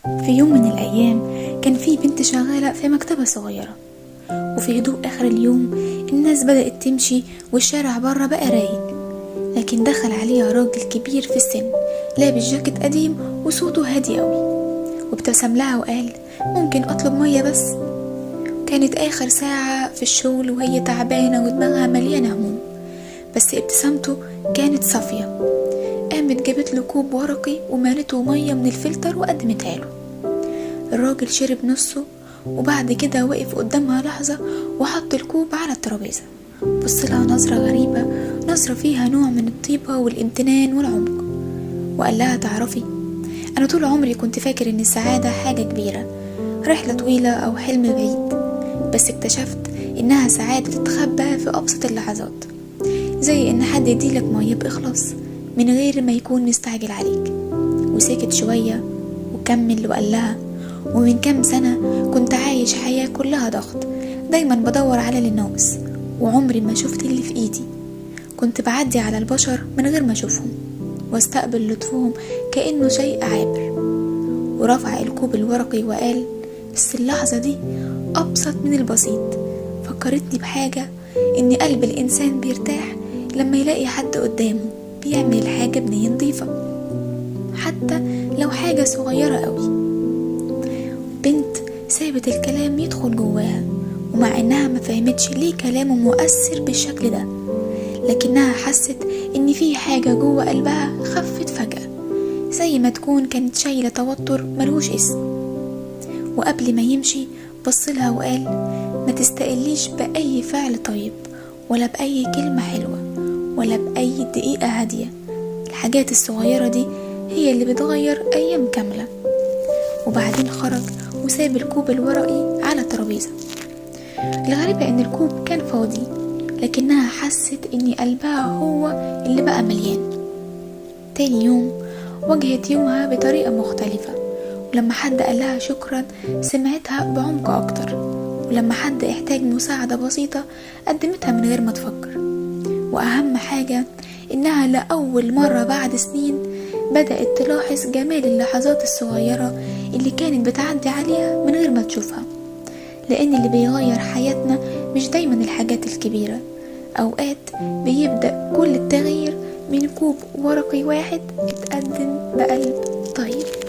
في يوم من الأيام كان في بنت شغالة في مكتبة صغيرة، وفي هدوء آخر اليوم الناس بدأت تمشي والشارع بره بقى رايق. لكن دخل عليها راجل كبير في السن لابس جاكيت قديم وصوته هادي قوي، وابتسم لها وقال: ممكن أطلب مية بس؟ كانت آخر ساعة في الشغل وهي تعبانة ودماغها مليانة هموم، بس ابتسامته كانت صافية. قامت جابت له كوب ورقي ومالته مية من الفلتر وقدمتها له. الراجل شرب نصه وبعد كده وقف قدامها لحظة وحط الكوب على الترابيزة. بصلها نظرة غريبة، نظرة فيها نوع من الطيبة والامتنان والعمق، وقال لها: تعرفي، أنا طول عمري كنت فاكر إن السعادة حاجة كبيرة، رحلة طويلة أو حلم بعيد، بس اكتشفت إنها ساعات بتتخبى في أبسط اللحظات، زي إن حد يديلك مية بإخلاص من غير ما يكون مستعجل عليك. وسكت شوية وكمل وقال لها: ومن كام سنة كنت عايش حياة كلها ضغط، دايما بدور على اللي ناقص وعمري ما شفت اللي في ايدي. كنت بعدي على البشر من غير ما اشوفهم واستقبل لطفهم كأنه شيء عابر. ورفع الكوب الورقي وقال: بس اللحظة دي أبسط من البسيط، فكرتني بحاجة، إن قلب الإنسان بيرتاح لما يلاقي حد قدامه بيعمل الحاجة بنية نظيفة، حتى لو حاجة صغيرة قوي. بنت سابت الكلام يدخل جواها، ومع إنها ما فهمتش ليه كلامه مؤثر بالشكل ده، لكنها حست إن في حاجة جوا قلبها خفت فجأة، زي ما تكون كانت شايلة توتر ملهوش اسم. وقبل ما يمشي بصلها وقال: ما تستقليش بأي فعل طيب، ولا بأي كلمة حلوة، ولا بأي دقيقة هادية. الحاجات الصغيرة دي هي اللي بتغير أيام كاملة. وبعدين خرج وساب الكوب الورقي على الترابيزة. الغريبة إن الكوب كان فاضي، لكنها حست إن قلبها هو اللي بقى مليان. تاني يوم واجهت يومها بطريقة مختلفة، ولما حد قالها شكرا سمعتها بعمق أكتر، ولما حد احتاج مساعدة بسيطة قدمتها من غير ما تفكر. وأهم حاجة إنها لأول مرة بعد سنين بدأت تلاحظ جمال اللحظات الصغيرة اللي كانت بتعدي عليها من غير ما تشوفها. لأن اللي بيغير حياتنا مش دايما الحاجات الكبيرة، أوقات بيبدأ كل التغيير من كوب ورقي واحد اتقدم بقلب طيب.